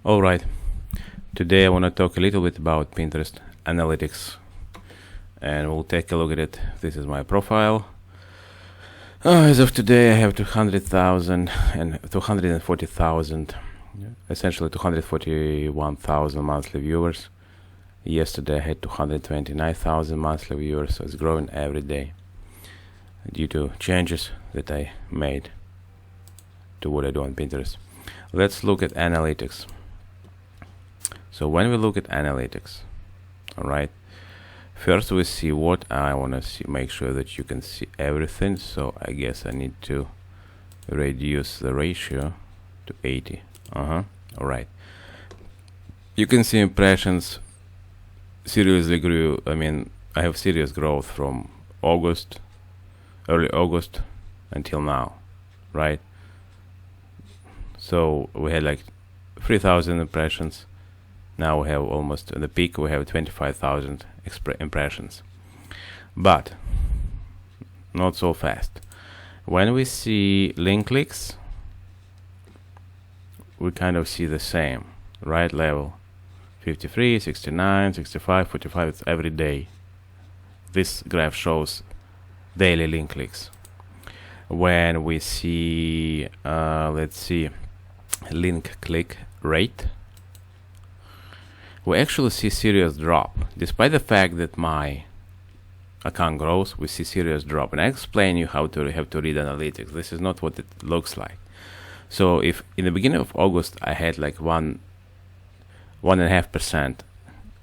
Alright, today I want to talk a little bit about Pinterest analytics, and we'll take a look at it. This is my profile. As of today I have 200,000 and 240,000, essentially 241,000 monthly viewers. Yesterday I had 229,000 monthly viewers, so it's growing every day due to changes that I made to what I do on Pinterest. Let's look at analytics. So when we look at analytics, all right, first we see what I want to see, make sure that you can see everything. So I guess I need to reduce the ratio to 80. All right. You can see impressions seriously grew. I mean, I have serious growth from August, early August until now, right? So we had like 3,000 impressions. Now we have almost, at the peak we have 25,000 impressions, but not so fast. When we see link clicks, we kind of see the same, right level, 53, 69, 65, 45, it's every day. This graph shows daily link clicks. When we see, let's see, link click rate, we actually see serious drop. Despite the fact that my account grows, we see serious drop. And I explain you how to have to read analytics. This is not what it looks like. So if in the beginning of August I had like 1.5%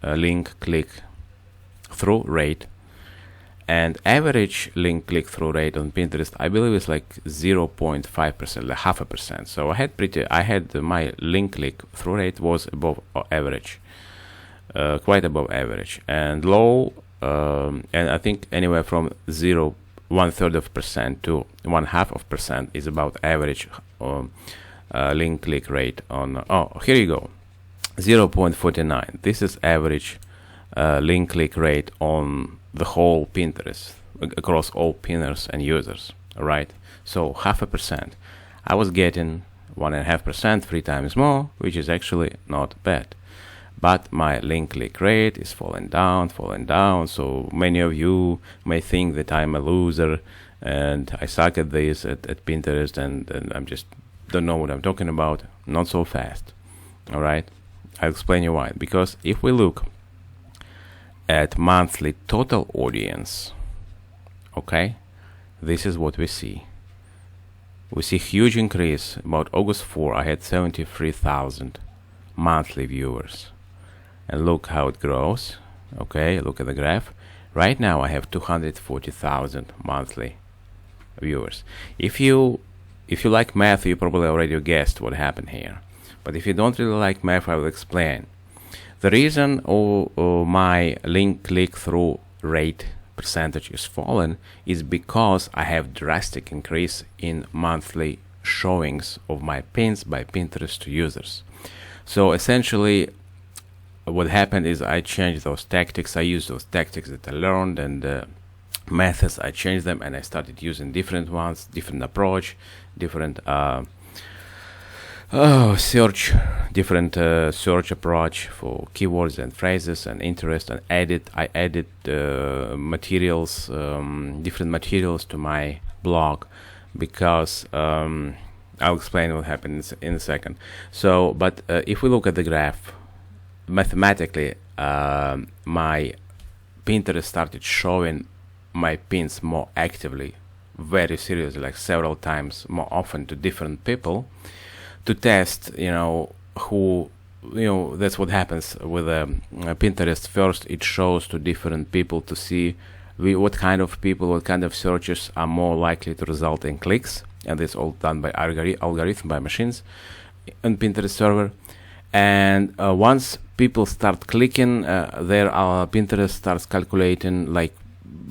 link click through rate, and average link click through rate on Pinterest I believe is like 0.5%, like 0.5%. So I had my link click through rate was above average. Quite above average, and low, and I think anywhere from 1/3% to 1/2% is about average link click rate on. Here you go, 0.49. This is average link click rate on the whole Pinterest across all pinners and users. All right, so 0.5%. I was getting 1.5%, 3 times more, which is actually not bad. But my link click rate is falling down. So many of you may think that I'm a loser and I suck at this at Pinterest, and I'm just don't know what I'm talking about. Not so fast. All right, I'll explain you why. Because if we look at monthly total audience, okay, this is what we see. We see huge increase. About August 4, I had 73,000 monthly viewers. And look how it grows. Okay, look at the graph. Right now I have 240,000 monthly viewers. If you like math, you probably already guessed what happened here. But if you don't really like math, I will explain. The reason my link click through rate percentage is fallen is because I have drastic increase in monthly showings of my pins by Pinterest to users. So essentially what happened is I changed those tactics. I used those tactics that I learned, and methods, I changed them, and I started using different ones, different approach, different search approach for keywords and phrases and interest, and I added materials, different materials to my blog, because I'll explain what happens in a second. So, but if we look at the graph, mathematically, my Pinterest started showing my pins more actively, very seriously, like several times more often to different people, to test, who, that's what happens with Pinterest. First, it shows to different people to see what kind of people, what kind of searches are more likely to result in clicks, and it's all done by algorithm, by machines on Pinterest server. And once people start clicking, Pinterest starts calculating, like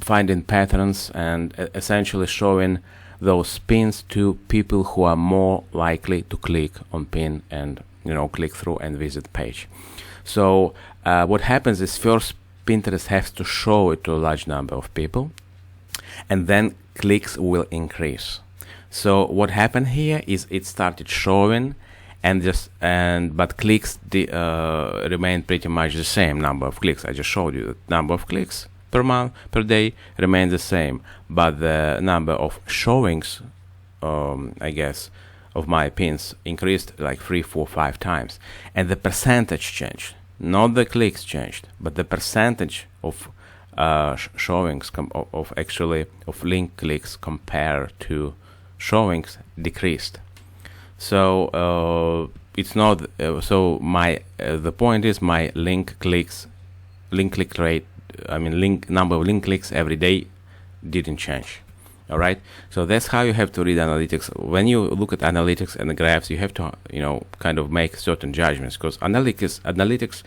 finding patterns and essentially showing those pins to people who are more likely to click on pin and click through and visit page. So what happens is first Pinterest has to show it to a large number of people, and then clicks will increase. So what happened here is it started showing, but clicks remain pretty much the same. Number of clicks, I just showed you, the number of clicks per month, per day remains the same, but the number of showings, I guess, of my pins increased like 3, 4, 5 times, and the percentage changed. Not the clicks changed, but the percentage of showings of link clicks compared to showings decreased. So it's not. So the point is my link click rate. I mean, number of link clicks every day didn't change. All right. So that's how you have to read analytics. When you look at analytics and the graphs, you have to kind of make certain judgments, because analytics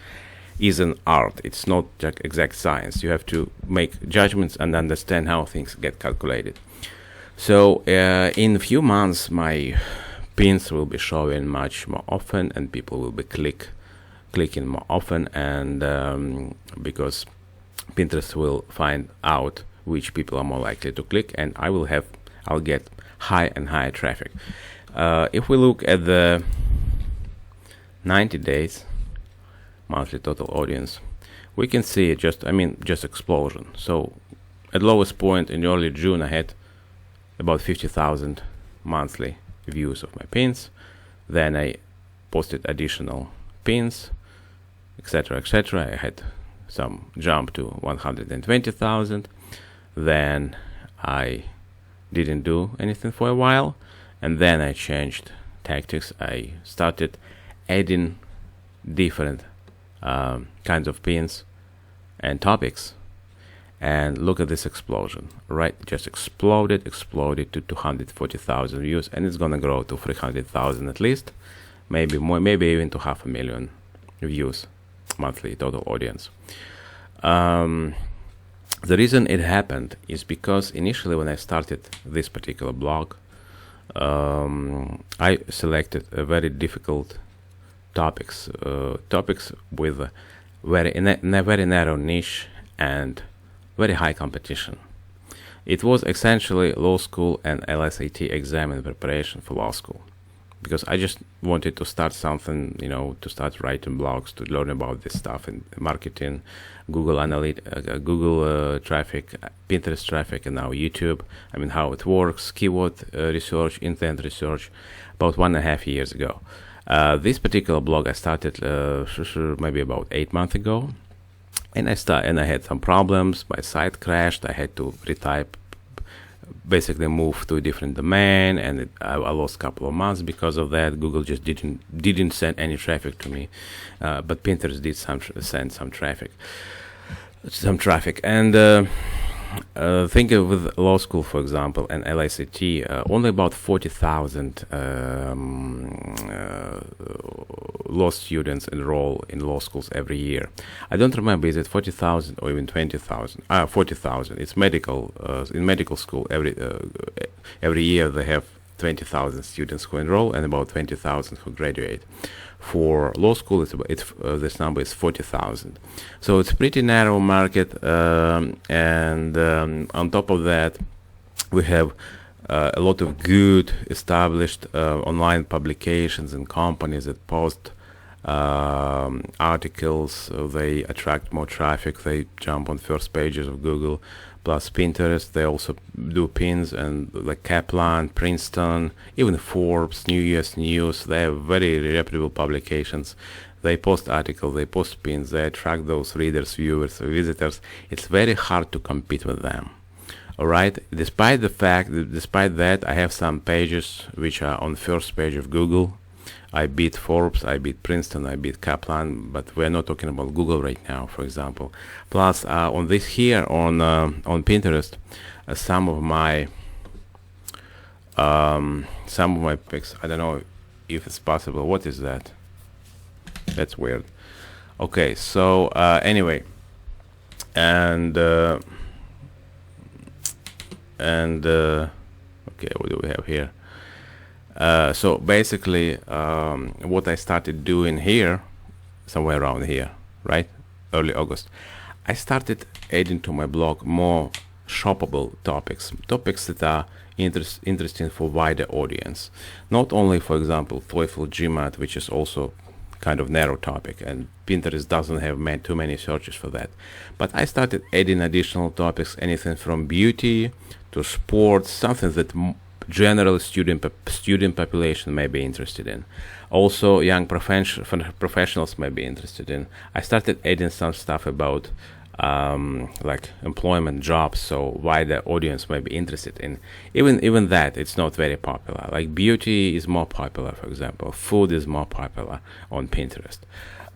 is an art. It's not just exact science. You have to make judgments and understand how things get calculated. So in a few months, my pins will be showing much more often, and people will be clicking more often, and because Pinterest will find out which people are more likely to click, and I'll get high and higher traffic. If we look at the 90 days monthly total audience, we can see just explosion. So at lowest point in early June, I had about 50,000 monthly views of my pins. Then I posted additional pins, etc., etc. I had some jump to 120,000. Then I didn't do anything for a while, and then I changed tactics. I started adding different kinds of pins and topics, and look at this explosion, right? Just exploded to 240,000 views, and it's gonna grow to 300,000 at least, maybe more, maybe even to 500,000 views monthly total audience. The reason it happened is because initially when I started this particular blog, I selected a very difficult topics with a very narrow niche and very high competition. It was essentially law school and LSAT exam in preparation for law school, because I just wanted to start something, to start writing blogs, to learn about this stuff in marketing, Google traffic, Pinterest traffic, and now YouTube. I mean, how it works, keyword research, intent research, about 1.5 years ago. This particular blog I started maybe about 8 months ago, and I had some problems. My site crashed. I had to retype, basically move to a different domain, and I lost a couple of months because of that. Google just didn't send any traffic to me, but Pinterest did send some traffic, and think of with law school, for example, and LSAT, only about 40,000 law students enroll in law schools every year. I don't remember, is it 40,000 or even 20,000? 40,000. It's medical. In medical school, every year they have 20,000 students who enroll and about 20,000 who graduate. For law school, this number is 40,000. So it's a pretty narrow market, and on top of that, we have a lot of good established online publications and companies that post articles. They attract more traffic. They jump on first pages of Google. Plus Pinterest, they also do pins, and like Kaplan, Princeton, even Forbes, New Year's News. They have very reputable publications. They post articles, they post pins, they attract those readers, viewers, visitors. It's very hard to compete with them. All right. Despite that, I have some pages which are on first page of Google. I beat Forbes, I beat Princeton, I beat Kaplan, but we're not talking about Google right now, for example. Plus, on this here on Pinterest, some of my pics. I don't know if it's possible. What is that? That's weird. Okay, so anyway, and okay, what do we have here? So basically, what I started doing here, somewhere around here, right, early August, I started adding to my blog more shoppable topics, topics that are interesting for wider audience. Not only, for example, TOEFL GMAT, which is also kind of narrow topic, and Pinterest doesn't have too many searches for that. But I started adding additional topics, anything from beauty to sports, something that general student population may be interested in. Also, young professionals may be interested in. I started adding some stuff about like employment, jobs, so why the audience may be interested in. Even that, it's not very popular. Like beauty is more popular, for example. Food is more popular on Pinterest.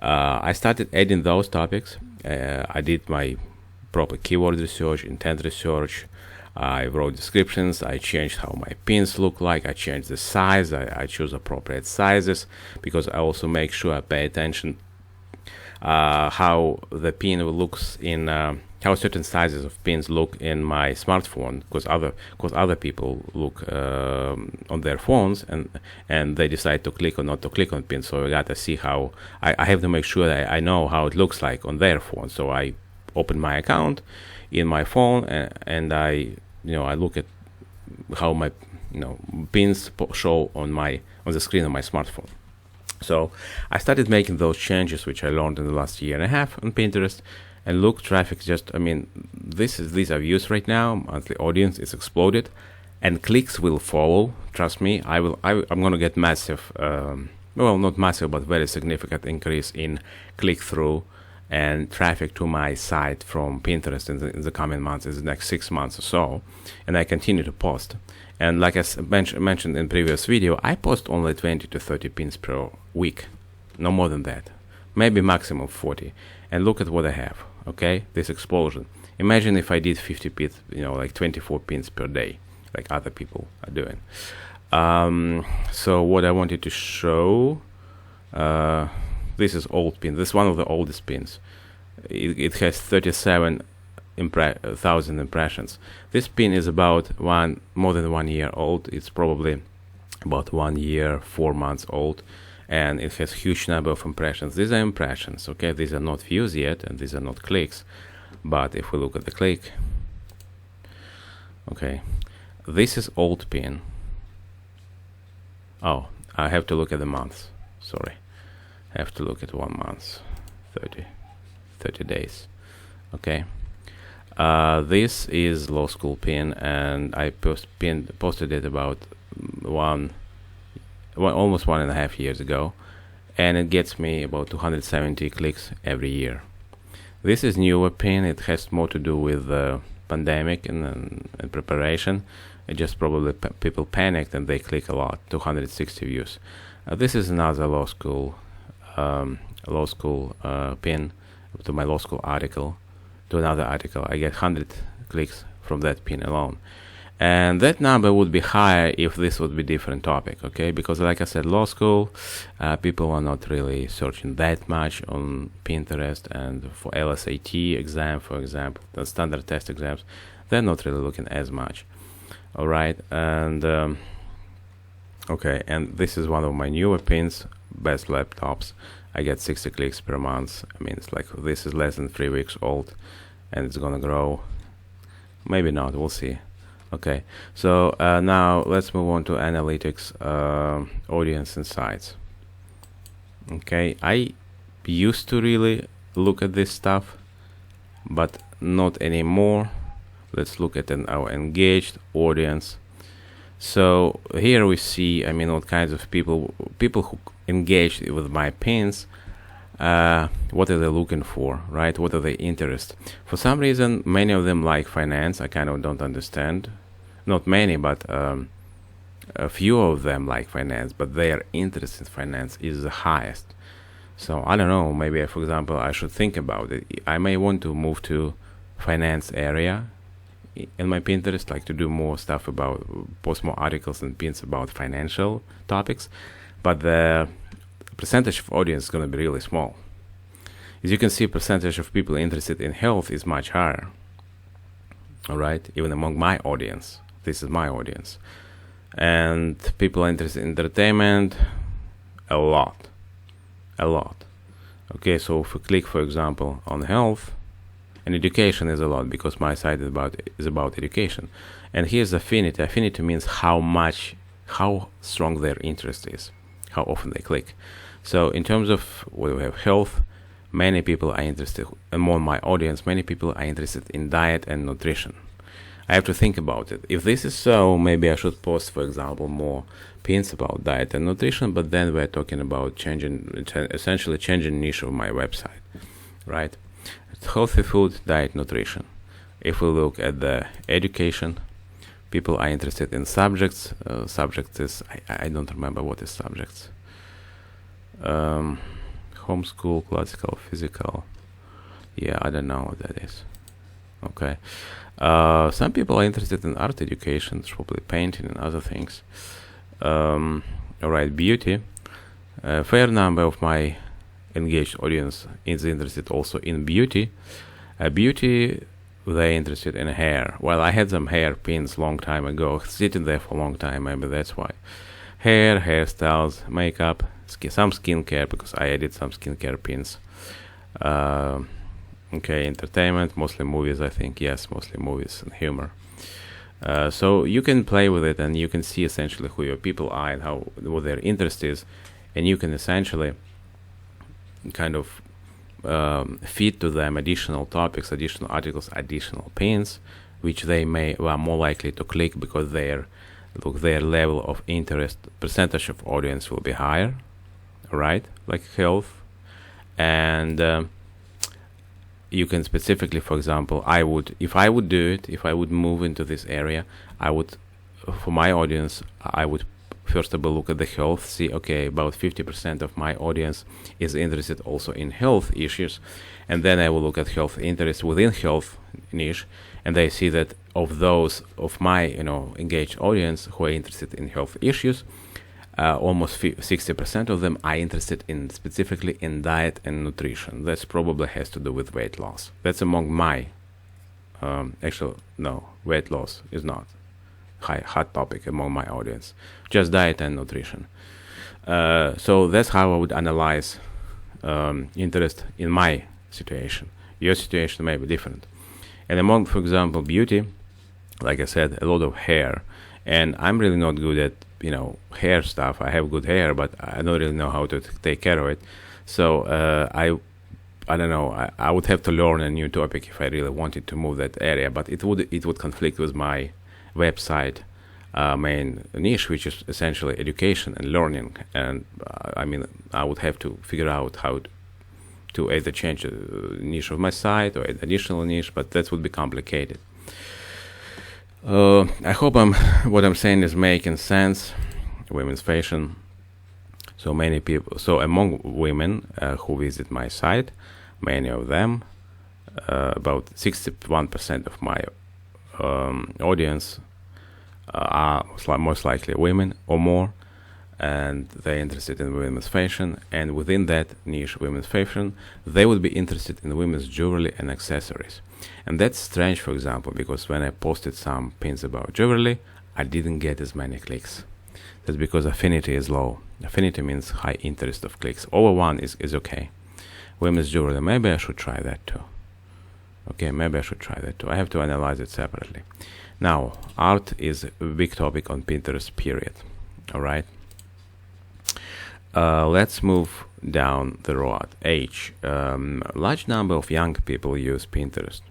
I started adding those topics. I did my proper keyword research, intent research. I wrote descriptions. I changed how my pins look like. I changed the size. I choose appropriate sizes, because I also make sure I pay attention how the pin looks in how certain sizes of pins look in my smartphone, because other people look on their phones and they decide to click or not to click on pins. So I gotta see how I have to make sure that I know how it looks like on their phone. So I open my account in my phone and I look at how my pins show on the screen of my smartphone. So I started making those changes, which I learned in the last year and a half on Pinterest. And look, traffic these are views right now. Monthly audience is exploded, and clicks will follow. Trust me, I'm gonna get massive, well, not massive, but very significant increase in click-through and traffic to my site from Pinterest in the coming months, in the next 6 months or so. And I continue to post. And like I mentioned in previous video, I post only 20 to 30 pins per week, no more than that, maybe maximum 40. And look at what I have, okay? This explosion. Imagine if I did 50 pins, like 24 pins per day, like other people are doing. So what I wanted to show, this is old pin. This is one of the oldest pins. It has 37,000 impressions. This pin is about more than 1 year old. It's probably about 1 year, 4 months old, and it has huge number of impressions. These are impressions, okay? These are not views yet, and these are not clicks. But if we look at the click, okay, this is old pin. Oh, I have to look at the months. Sorry, I have to look at 1 month, 30 days. Okay. This is law school pin, and I posted it about almost 1.5 years ago, and it gets me about 270 clicks every year. This is newer pin. It has more to do with the pandemic and preparation. It just probably people panicked and they click a lot. 260 views. This is another law school pin to my law school article. To another article, I get 100 clicks from that pin alone, and that number would be higher if this would be different topic, okay? Because like I said, law school people are not really searching that much on Pinterest, and for LSAT exam, for example, the standard test exams, they're not really looking as much. All right, and okay, and this is one of my newer pins, best laptops. I get 60 clicks per month. I mean, it's like this is less than 3 weeks old, and it's gonna grow. Maybe not. We'll see. Okay. So now let's move on to analytics, audience insights. Okay. I used to really look at this stuff, but not anymore. Let's look at our engaged audience. So here we see, I mean, what kinds of people who engaged with my pins, what are they looking for, right? What are they interested? For some reason, many of them like finance. I kind of don't understand. Not many, but a few of them like finance, but their interest in finance is the highest. So I don't know, maybe, for example, I should think about it. I may want to move to finance area in my Pinterest, like to do more stuff about, post more articles and pins about financial topics, but the percentage of audience is going to be really small. As you can see, percentage of people interested in health is much higher. All right, even among my audience, this is my audience, and people are interested in entertainment, a lot. Okay, so if we click, for example, on health, And education is a lot, because my site is about education. And here's affinity. Affinity means how strong their interest is, how often they click. So in terms of where we have health, many people are interested, among my audience, many people are interested in diet and nutrition. I have to think about it. If this is so, maybe I should post, for example, more pins about diet and nutrition, but then we're talking about essentially changing niche of my website, right? Healthy food, diet, nutrition. If we look at the education, people are interested in subjects. Subjects is, I don't remember what is subjects. Homeschool, classical, physical. Yeah, I don't know what that is. Okay. Some people are interested in art education, probably painting and other things. All right, beauty. A fair number of my engaged audience is interested also in beauty. Beauty, they're interested in hair. Well, I had some hair pins long time ago, sitting there for a long time, maybe that's why. Hair, hairstyles, makeup, some skincare, because I added some skincare pins. Okay, entertainment, mostly movies, I think. Yes, mostly movies and humor. So you can play with it, and you can see essentially who your people are and what their interest is, and you can essentially kind of feed to them additional topics, additional articles, additional pins, which they are more likely to click, because their level of interest, percentage of audience will be higher, right? Like health. And you can specifically, for example, if I would move into this area, for my audience, I would first of all look at the health, see, okay, about 50% of my audience is interested also in health issues, and then I will look at health interest within health niche, and I see that of those of my engaged audience who are interested in health issues, almost 60% of them are interested in specifically in diet and nutrition. That probably has to do with weight loss. That's among my weight loss is not hot topic among my audience, just diet and nutrition. So that's how I would analyze interest in my situation. Your situation may be different. And among, for example, beauty, like I said, a lot of hair, and I'm really not good at hair stuff. I have good hair, but I don't really know how to take care of it. So I don't know. I would have to learn a new topic if I really wanted to move that area, but it would conflict with my website main niche, which is essentially education and learning. And I would have to figure out how to either change the niche of my site or add additional niche, but that would be complicated. I hope what I'm saying is making sense. Women's fashion. So many people. So among women who visit my site, many of them, about 61% of my audience are most likely women or more, and they're interested in women's fashion. And within that niche, women's fashion, they would be interested in women's jewelry and accessories. And that's strange, for example, because when I posted some pins about jewelry, I didn't get as many clicks. That's because affinity is low. Affinity means high interest of clicks. Over 1 is okay. Women's jewelry, maybe I should try that too. Okay, maybe I should try that too. I have to analyze it separately. Now, art is a big topic on Pinterest, period. All right. Let's move down the road. Age. Large number of young people use Pinterest,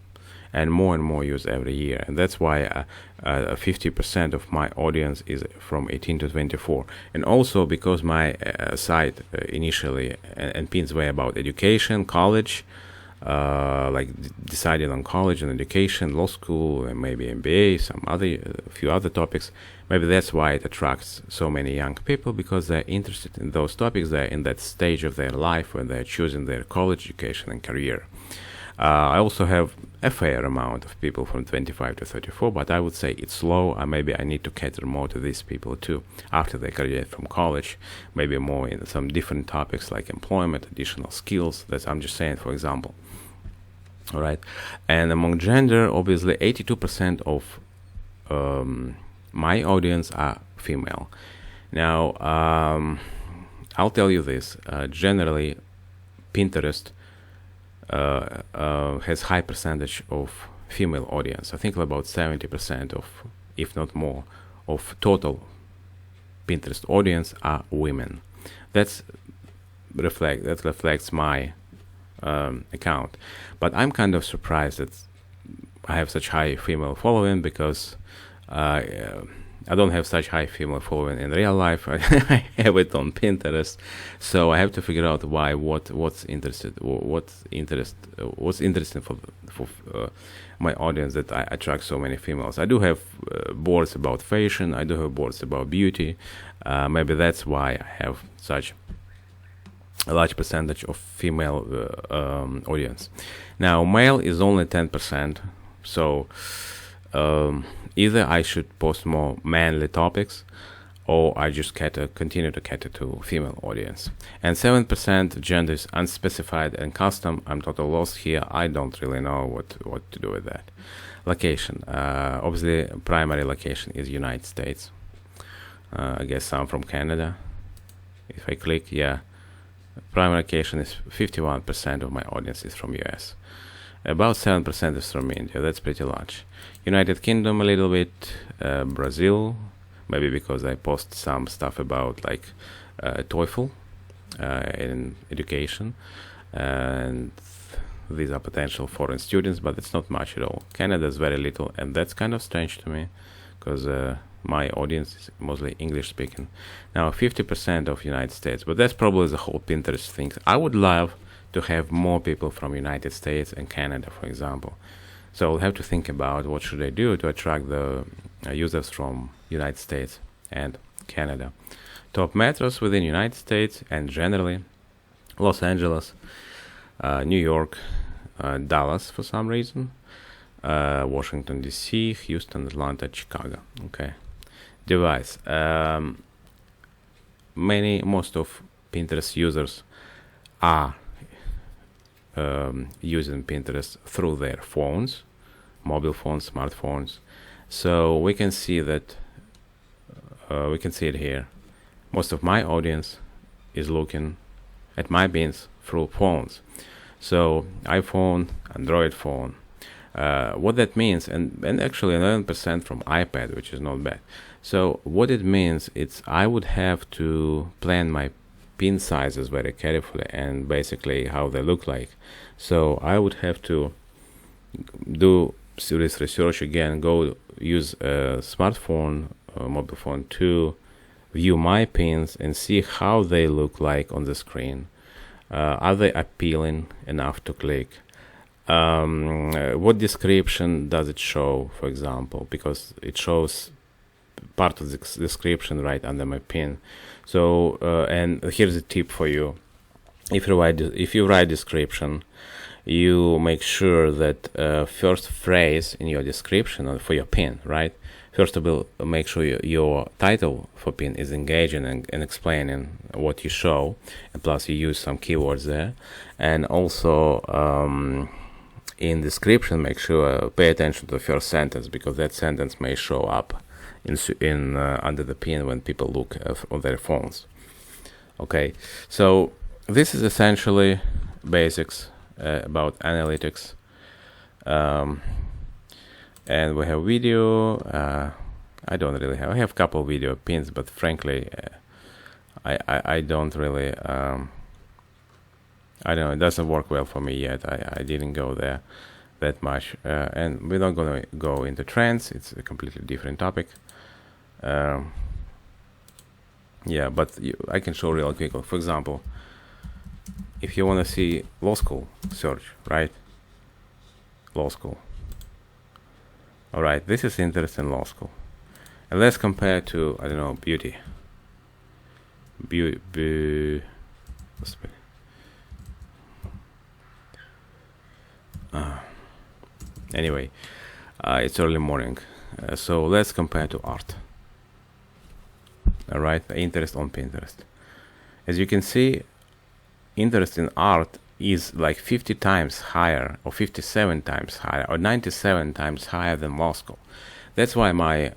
and more use every year. And that's why 50% of my audience is from 18 to 24. And also because my site initially and pins were about education, college, like deciding on college and education, law school, and maybe MBA, a few other topics. Maybe that's why it attracts so many young people, because they're interested in those topics. They're in that stage of their life when they're choosing their college education and career. I also have a fair amount of people from 25 to 34, but I would say it's slow. Maybe I need to cater more to these people too after they graduate from college, maybe more in some different topics like employment, additional skills. I'm just saying, for example. All right. And among gender, obviously 82% of my audience are female. Now, I'll tell you this. Generally, Pinterest has high percentage of female audience. I think about 70% of, if not more, of total Pinterest audience are women. That reflects my account. But I'm kind of surprised that I have such high female following, because I don't have such high female following in real life. I have it on Pinterest, so I have to figure out why. What's interesting for my audience that I attract so many females. I do have boards about fashion. I do have boards about beauty. Maybe that's why I have such a large percentage of female audience. Now, male is only 10%. So either I should post more manly topics, or I just continue to cater to female audience. And 7% gender is unspecified and custom. I'm total lost here. I don't really know what to do with that. Location. Obviously, primary location is United States. I guess some from Canada. If I click, yeah. Primary location is 51% of my audience is from US. About 7% is from India. That's pretty large. United Kingdom a little bit. Brazil, maybe because I post some stuff about like TOEFL in education, and these are potential foreign students, but it's not much at all. Canada is very little, and that's kind of strange to me, because my audience is mostly English speaking. Now 50% of United States, but that's probably the whole Pinterest thing. I would love to have more people from United States and Canada, for example. So I'll have to think about what should I do to attract the users from United States and Canada. Top metros within United States and generally Los Angeles, New York, Dallas for some reason, Washington DC, Houston, Atlanta, Chicago. Okay. Device. Most of Pinterest users are using Pinterest through their phones, mobile phones, smartphones. So we can see that, we can see it here. Most of my audience is looking at my pins through phones. So iPhone, Android phone. What that means, and actually 11% from iPad, which is not bad. So what it means, it's I would have to plan my pin sizes very carefully and basically how they look like. So I would have to do serious research again, go use a smartphone, mobile phone to view my pins and see how they look like on the screen. Are they appealing enough to click? What description does it show, for example, because it shows part of the description right under my pin. So and here's a tip for you: if you write description, you make sure that first phrase in your description for your pin, right? First of all, make sure your title for pin is engaging and explaining what you show, and plus you use some keywords there. And also in description, make sure pay attention to the first sentence, because that sentence may show up in under the pin when people look on their phones. Okay, so this is essentially basics about analytics. And we have video. I don't really have. I have a couple video pins, but frankly, I don't really. I don't know. It doesn't work well for me yet. I didn't go there that much, and we're not going to go into trends. It's a completely different topic. Yeah, but I can show real quick. For example, if you want to see law school, search, right? Law school. All right, this is interest in law school. And let's compare to, I don't know, beauty. Anyway, it's early morning. So let's compare to art. All right, interest on Pinterest. As you can see, interest in art is like 50 times higher, or 57 times higher, or 97 times higher than law school. That's why my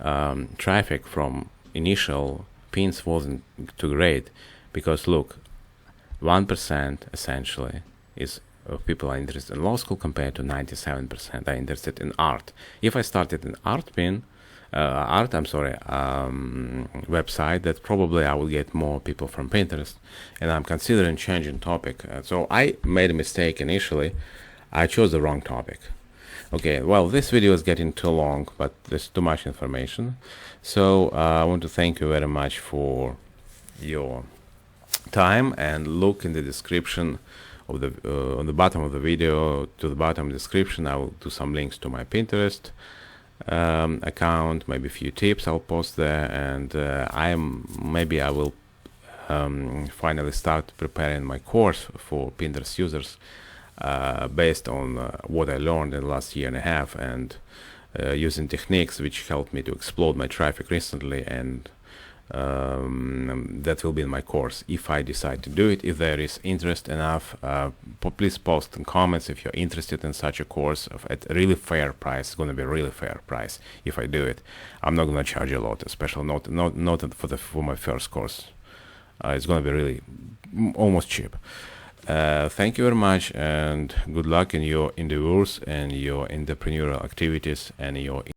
traffic from initial pins wasn't too great, because look, 1% essentially is of people are interested in law school compared to 97% are interested in art. If I started an website, that probably I will get more people from Pinterest, and I'm considering changing topic. So I made a mistake initially. I chose the wrong topic. Okay, well, this video is getting too long, but there's too much information. So I want to thank you very much for your time, and look in the description of the on the bottom of the video, to the bottom description. I will do some links to my Pinterest account, maybe a few tips I'll post there, and maybe I will finally start preparing my course for Pinterest users based on what I learned in the last year and a half, and using techniques which helped me to explode my traffic recently, and that will be in my course if I decide to do it. If there is interest enough, please post in comments if you're interested in such a course at a really fair price. It's going to be a really fair price if I do it. I'm not going to charge a lot, especially not for my first course. It's going to be really almost cheap. Thank you very much, and good luck in your endeavors and your entrepreneurial activities and your